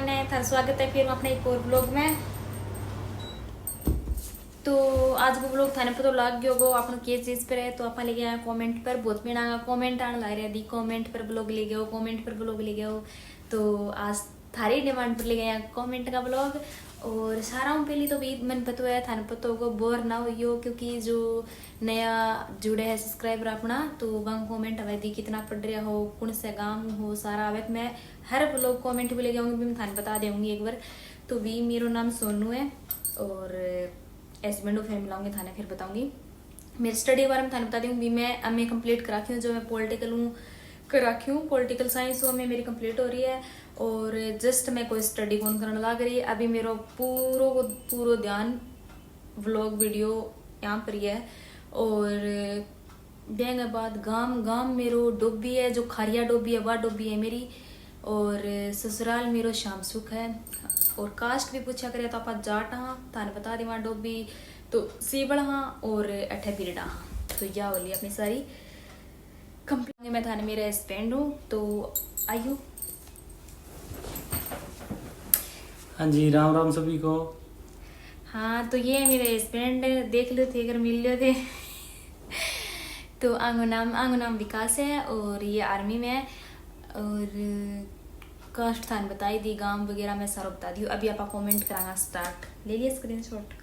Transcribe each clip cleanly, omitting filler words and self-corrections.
ने थारा स्वागत है फिर अपने एक और ब्लॉग में। तो आज को ब्लॉग थाने पता लग गयो गो अपन के चीज पर है। तो अपन ले गया कमेंट पर बहुत बिना कमेंट आने लग रहा दी कमेंट पर ब्लॉग ले गयो कमेंट पर ब्लॉग ले गयो। तो आज थारी डिमांड पर ले गया कमेंट का ब्लॉग। और सारा पहले तो भी मन पता है थाने पता होगा बोर ना हो क्योंकि जो नया जुड़े है सब्सक्राइबर अपना तो वहाँ कमेंट आवे दी कितना पढ़ रहा हो कौन सा गाँव हो सारा आवे। मैं हर ब्लॉग कमेंट भी ले जाऊँगी मैं थाने बता दूँगी एक बार। तो भी मेरा नाम सोनू है और हस्बैंड ऑफ मिलाऊंगी थाने फिर बताऊंगी। मेरी स्टडी के बारे में थाने बता दूँगी। मैं एमए कंप्लीट करा रखी हूँ जो मैं पॉलिटिकल हूँ कर रखी हूँ पॉलिटिकल साइंस में मेरी कंप्लीट हो रही है। और जस्ट मैं कोई स्टडी कौन करने लग रही है अभी मेरा पूरा ध्यान व्लॉग वीडियो यहाँ पर ही है। और देंगे बाद गांव मेरो डोबी है जो खारिया डोबी है वह डोबी है मेरी। और ससुराल मेरो शाम सुख है। और कास्ट भी पूछा करे तो आप जाट हाँ थाने बता दी वहाँ डोबी तो सीवड़ हाँ और अठे बिरडा हाँ। तो यह वाली अपनी सारी कंप्लीट मैं थाने मेरे हस्बैंड हूँ तो आयु। हाँ जी राम राम सभी को। हाँ तो ये मेरे हस्बैंड देख लो थे अगर मिल लो थे तो आंगो नाम विकास है और ये आर्मी में है। और कास्ट थान बताई दी गांव वगैरह मैं सारा बता दी। अभी आप कमेंट करांगा स्टार्ट ले लिया स्क्रीनशॉट।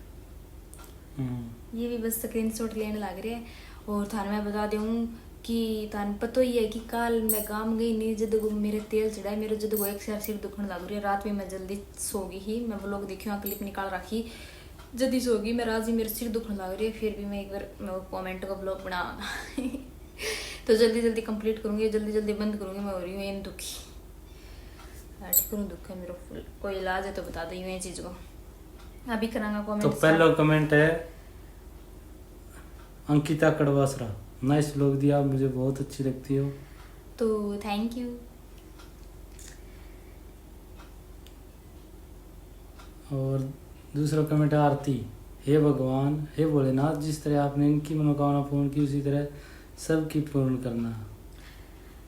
ये भी बस स्क्रीनशॉट लेने लग रहे हैं। और थान मैं बता दूँ कि थान पता ही है कि कल मैं गांव गई नहीं जब मेरे तेल चढ़ाए मेरे जब एक सिर दुखने लग रही है। रात में मैं जल्दी सो गई ही मैं वो लोग देखी क्लिप निकाल रखी जल्दी सो गई मैं रात ही मेरे सिर दुखने लग रही है। फिर भी मैं एक बार मैं कमेंट का ब्लॉग बना तो जल्दी कंप्लीट करूँगी जल्दी बंद करूँगी। मैं हो रही हूँ इन दुखी ठीक करूँ दुख है मेरा फुल कोई इलाज है तो बता दी ये चीज़ को अभी करांगा कमेंट। तो पहला कमेंट है अंकिता कड़वासरा नाइस ब्लॉग दिया मुझे बहुत अच्छी लगती हो तो थैंक यू। और दूसरा कमेंट है आरती हे भगवान हे भोलेनाथ जिस तरह आपने इनकी मनोकामना पूर्ण की उसी तरह सबकी पूर्ण करना।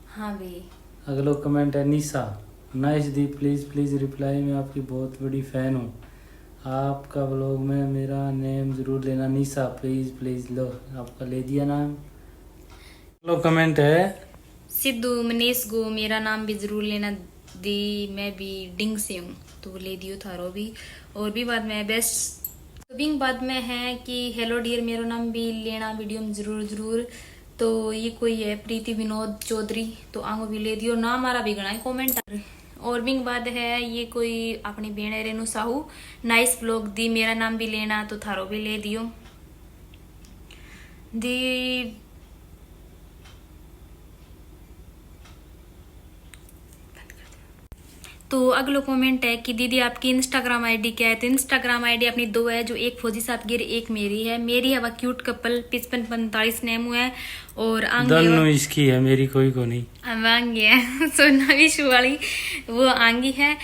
हाँ भाई। अगला कमेंट है निशा नाइस दी प्लीज़ रिप्लाई मैं आपकी बहुत बड़ी फ़ैन हूँ आपका ब्लॉग में मेरा नेम ज़रूर लेना निशा प्लीज़ लो आपका ले दिया नाम। अगला कमेंट है सिद्धू मनीष गो मेरा नाम भी जरूर लेना दी मैं भी डिंग से हूँ तो ले दियो थारो भी। और भी बाद में बेस्ट बिंग बाद में है कि हेलो डियर मेरा नाम भी लेना वीडियो में जरूर। तो ये कोई है प्रीति विनोद चौधरी तो आंगो भी ले दियो नाम हमारा भी गणा है कॉमेंट। और बिंग बाद है ये कोई अपनी बेण है रेनू साहू नाइस ब्लॉग दी मेरा नाम भी लेना तो थारो भी ले दियो दी। तो अगला कमेंट है कि दीदी आपकी इंस्टाग्राम आईडी क्या है। तो इंस्टाग्राम आईडी अपनी दो है जो एक फौजी साहब गिर एक मेरी है वह क्यूट कपल 5545 नेम है। और दोनों इसकी है मेरी कोई को नहीं आंगी है सोना विशु वाली वो आंगी है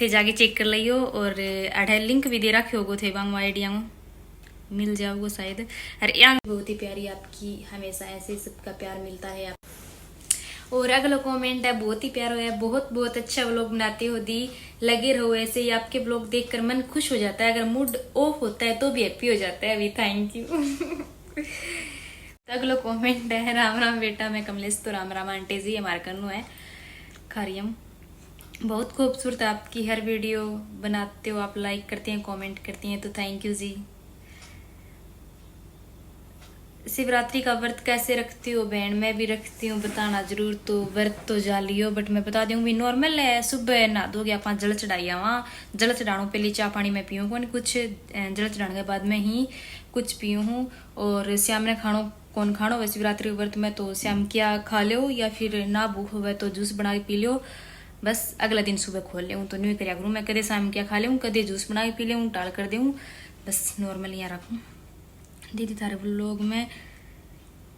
थे जाके चेक कर लियो। और अढ़े लिंक भी दे रखे होगो थे वांग आईडी मिल जाओगे शायद। अरे बहुत ही प्यारी आपकी हमेशा ऐसे सबका प्यार मिलता है आप। और अगला कमेंट है बहुत ही प्यारा है बहुत अच्छा व्लॉग बनाते हो दी लगे रहो ऐसे ही आपके व्लॉग देखकर मन खुश हो जाता है अगर मूड ऑफ होता है तो भी हैप्पी हो जाता है अभी थैंक यू तो अगला कमेंट है राम बेटा मैं कमलेश तो राम आंटी जी हमारे कन्नू है खारियम बहुत खूबसूरत आपकी हर वीडियो बनाते हो आप लाइक करते हैं कमेंट करती हैं तो थैंक यू जी। शिवरात्रि का व्रत कैसे रखती हो बहन मैं भी रखती हूँ बताना जरूर। तो व्रत तो जा लियो बट मैं बता दूँ भी नॉर्मल है सुबह नहा दोगे आप जल चढ़ाइया वहाँ जल चढ़ाने पहले चाय पानी मैं पीऊँ कौन कुछ जल चढ़ाने के बाद में ही कुछ पीऊँ हूँ। और शाम ने खानो कौन खानो वह शिवरात्रि व्रत में तो शाम क्या खा लो या फिर ना भूख हो तो जूस बना के पी लो बस अगला दिन सुबह खोल ले तो नहीं कराया करूँ मैं कदे शाम क्या खा ले कदे जूस बना के पी ले टाल कर दूँ बस नॉर्मल यहाँ रखूँ। दीदी थारे व्लॉग में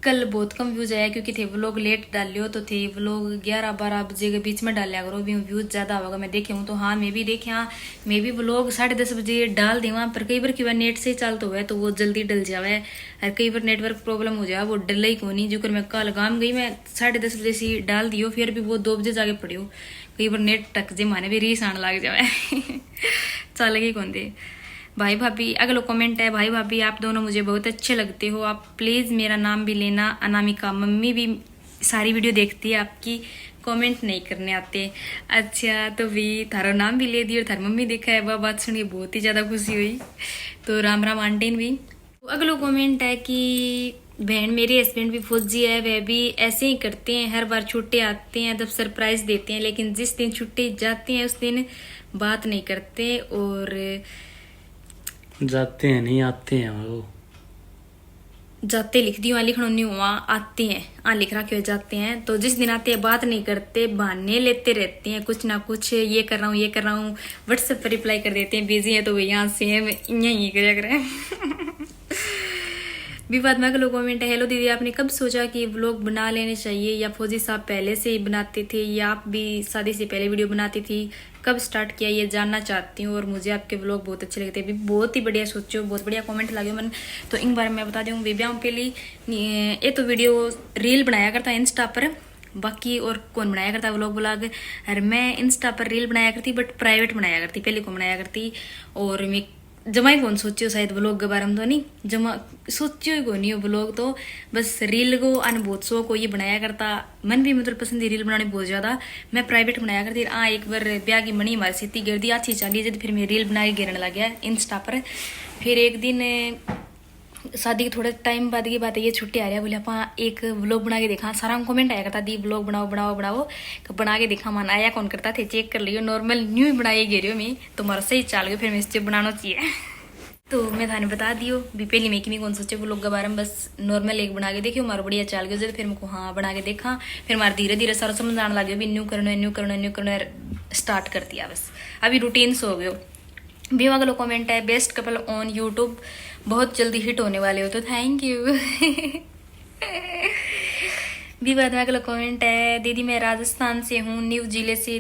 कल बहुत कम व्यूज आया क्योंकि थे व्लॉग लेट डाल लियो तो थे व्लॉग 11-12 बजे के बीच में डाल लिया करो भी व्यूज ज़्यादा होगा मैं देखे हूँ। तो हाँ मैं भी देखे हाँ मैं भी व्लॉग 10:30 बजे डाल दे वहाँ पर कई बार क्यों नेट से ही चलता हुआ है तो वो जल्दी डल जावे और कई बार नेटवर्क प्रॉब्लम हो जाए वो डल ही को नहीं जो कर मैं कल गाम गई मैं 10:30 बजे से डाल दियो फिर भी वो 2 बजे जाके पड़ी हूँ कई बार नेट टक जे माने भी रीस आने लग जाए चल गई कौन दे। भाई भाभी अगला कमेंट है, भाई भाभी आप दोनों मुझे बहुत अच्छे लगते हो, आप प्लीज़ मेरा नाम भी लेना अनामिका। मम्मी भी सारी वीडियो देखती है आपकी, कमेंट नहीं करने आते। अच्छा तो भी थारा नाम भी ले दिया और थारी मम्मी देखा है, वह बात सुनिए बहुत ही ज़्यादा खुशी हुई। तो राम राम आंटी भी। अगला कमेंट है कि बहन मेरे हस्बैंड भी फौजी है, वह भी ऐसे ही करते हैं, हर बार छुट्टे आते हैं तब सरप्राइज देते हैं, लेकिन जिस दिन छुट्टी जाते हैं उस दिन बात नहीं करते और जाते हैं नहीं आते हैं वो। जाते लिख दी वहाँ लिखना नहीं हुआ, आते हैं आ लिख रहा क्यों जाते हैं। तो जिस दिन आते हैं बात नहीं करते, बहाने लेते रहते हैं कुछ ना कुछ, ये कर रहा हूँ ये कर रहा हूँ, व्हाट्सएप पर रिप्लाई कर देते हैं बिजी है तो यहाँ सेम यही कर रहे विवाद में अगला कमेंट है, हेलो दीदी आपने कब सोचा कि व्लॉग बना लेने चाहिए, या फौजी साहब पहले से ही बनाते थे या आप भी शादी से पहले वीडियो बनाती थी, कब स्टार्ट किया ये जानना चाहती हूँ, और मुझे आपके व्लॉग बहुत अच्छे लगते हैं। भी बहुत ही बढ़िया सोचो, बहुत बढ़िया कमेंट लगे मन। तो इन बारे में मैं बता दूँ विव्याओं के लिए ये तो वीडियो रील बनाया करता है इंस्टा पर, बाकी और कौन बनाया करता है व्लॉग ब्लॉग। और मैं इंस्टा पर रील बनाया करती बट प्राइवेट बनाया करती, पहले को बनाया करती। और मैं जमा ही कौन सोचियो शायद ब्लॉग के बारे में, तो नहीं जमा सोचियो ही कौन नहीं हो ब्लॉग, तो बस रील को अन बहुत शौक को ये बनाया करता, मन भी मतलब पसंद है रील बनाने बहुत ज़्यादा। मैं प्राइवेट बनाया करती। एक बार ब्याह की मनी हमारी सीती गिर दी अच्छी चली जब, फिर मैं रील बना के गिरने लग गया इंस्टा पर। फिर एक दिन शादी के थोड़े टाइम बाद की बात है, ये छुट्टी आ रहा है, बोले आप एक व्लॉग बना के देखा, सारा कमेंट आया करता दी व्लॉग बनाओ बनाओ बनाओ, बना के देखा मन आया कौन करता थे, चेक कर लियो नॉर्मल न्यू ही बनाई गे रही मैं, तो मारा सही चाल गया, फिर मैं इससे बनाना चाहिए तो मैं थाने बता दियो भी पहली मैं कि कौन सोचे व्लॉग के बारे में, बस नॉर्मल एक बना के देखियो मारा बढ़िया चाल गया, फिर मेरे को हाँ बना के देखा, फिर मारा धीरे धीरे सारा समझ आने लग गया भी न्यू करना न्यू करना न्यू करना, स्टार्ट कर दिया बस अभी रूटीन से हो गयो। भी अगला कमेंट है, बेस्ट कपल ऑन यूट्यूब, बहुत जल्दी हिट होने वाले हो, तो थैंक यू भी बाद में अगला कमेंट है, दीदी मैं राजस्थान से हूँ, न्यू जिले से,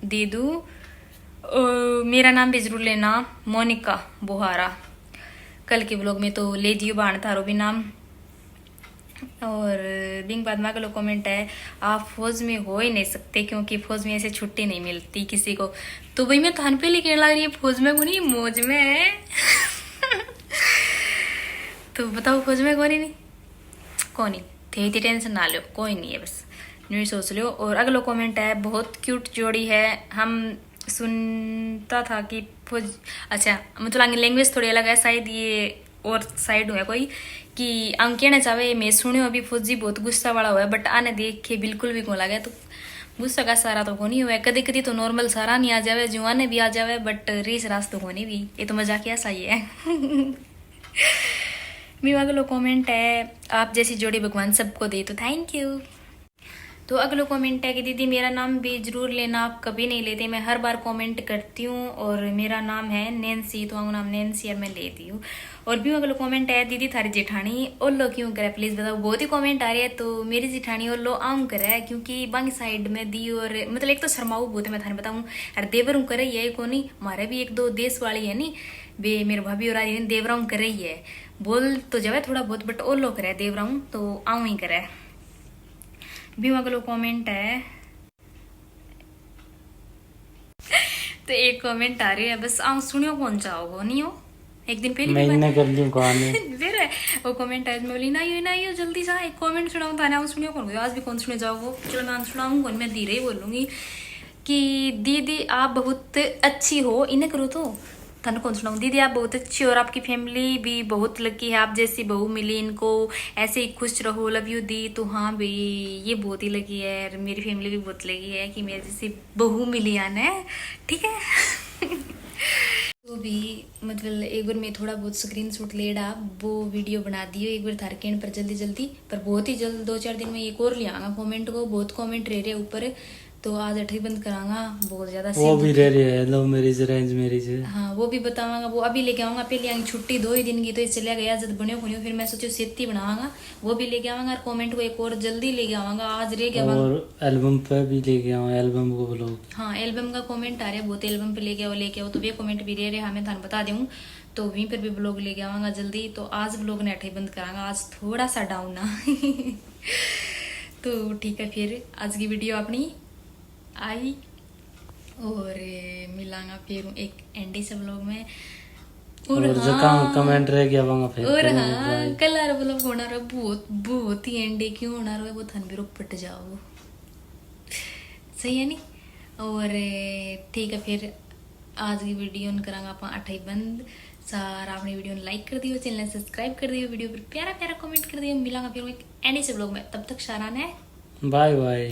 दीदू मेरा नाम भी जरूर लेना, मोनिका बोहारा। कल के ब्लॉग में तो ले दियो बाण थारो भी नाम। और बिंग बाद में अगला कमेंट है, आप फौज में हो ही नहीं सकते क्योंकि फौज में ऐसे छुट्टी नहीं मिलती किसी को। तो भाई मैं थान पे लेके लग रही है फौज में को नहीं मौज में तो बताओ फौज में कौन नहीं कौन नहीं थे, इतनी टेंशन ना लो, कोई नहीं है बस न्यू सोच लो। और अगला कमेंट है, बहुत क्यूट जोड़ी है, हम सुनता था कि फौज, अच्छा मतलब लैंग्वेज थोड़ी अलग है शायद ये और साइड हुआ कोई कि हम कहना चाहे मैं सुनियो अभी फौजी बहुत गुस्सा वाला हुआ है, बट आने देख के बिल्कुल भी कौन लगा, तो गुस्सा का सारा तो नहीं हुआ है, कभी कभी तो नॉर्मल सारा नहीं आ जावे, जुआने भी आ जावे, बट रीस रास तो होनी भी, ये तो मजाक क्या सही है मेरा अगला कमेंट है, आप जैसी जोड़ी भगवान सबको दे, तो थैंक यू। तो अगला कमेंट है कि दीदी मेरा नाम भी जरूर लेना, आप कभी नहीं लेते, मैं हर बार कमेंट करती हूँ, और मेरा नाम है नैन्सी, तो नाम नैन्सी और मैं लेती हूँ। और भी अगला कमेंट है, दीदी थारी जेठानी और लो क्यों करे प्लीज बताओ, बहुत ही कमेंट आ रही है। तो मेरी जेठानी और लो आऊँ करे क्योंकि बांग साइड में दी, और मतलब एक तो शर्माऊ बहुत है, मैं थाने बताऊँ, और देवर करे ये को नहीं, हमारे भी एक दो देश वाली है नी वे मेरे भाभी और आज देवराऊ करे ही है, बोल तो जावे थोड़ा बहुत बट और लो करे देवराऊ, तो आऊँ ही करे। भी अगलो कमेंट है तो एक कमेंट आ रही है, बस आऊँ सुनियो कौन चाहो नहीं हो, एक दिन पहले मैं कर ली फिर वो कमेंट है, मैं बोली ना यो जल्दी से एक कमेंट सुनाऊँ था ना, सुनियो कौन, आज भी कौन सुने जाओ वो, चलो मैं सुनाऊँ कौन, मैं धीरे ही बोलूँगी कि दीदी आप बहुत अच्छी हो, इन्हें करो तो थाने कौन सुनाऊँ, दीदी आप बहुत अच्छी हो और आपकी फैमिली भी बहुत लकी है, आप जैसी बहू मिली इनको, ऐसे ही खुश रहो, लव यू दी। तो हाँ भाई ये बहुत ही लकी है, मेरी फैमिली भी बहुत लकी है कि मेरे जैसी बहू मिली आने, ठीक है तो भी मतलब एक बार मैं थोड़ा बहुत स्क्रीनशॉट ले डा वो वीडियो बना दियो एक बार थारकेन पर जल्दी पर बहुत ही जल्द 2-4 दिन में एक और ले आऊंगा कमेंट को, बहुत कमेंट रह रहे ऊपर, तो आज अठी बंद करांगा, बहुत ज्यादा वो भी रह रही है लव मैरिज अरेंज मैरिज, हाँ वो भी बताऊंगा, वो अभी लेके आऊंगा, पहले आऊंगी छुट्टी 2 ही दिन की तो चले गया जब बने बनियो, फिर मैं सोचो सेती बनाऊंगा, वो भी लेके आऊंगा, और कमेंट को एक और जल्दी लेके आऊंगा, आज रह गया, और एल्बम पे भी लेके आऊँ, एल्बम को ब्लॉग, हाँ एल्बम का कमेंट आ रहा है बहुत, एल्बम पे लेके आओ, तो वे कमेंट भी रह रहे हमें थाने बता दूँ, तो वहीं पर भी ब्लॉग लेके आऊंगा जल्दी। तो आज ब्लॉग ने अठे बंद करांगा, आज थोड़ा सा डाउन ना तो ठीक है, फिर आज की वीडियो अपनी आई और मिलांगा फिर एक एंडी से ब्लॉग में। और जो कमेंट रह गया वहां फिर और करेंगे हाँ भाई। कलर ब्लॉग होना रहा बहुत ही एंडी क्यों होना रहा वो थन भी पट जाओ, सही है नी। और ठीक है फिर आज की वीडियो करांगा आप 8 बंद सार। आपने वीडियो लाइक कर दियो, चैनल सब्सक्राइब कर दियो, वीडियो पर प्यारा प्यारा कमेंट कर दियो। मिलांगा फिर एक एंडी से ब्लॉग में, तब तक शारान है, बाय बाय।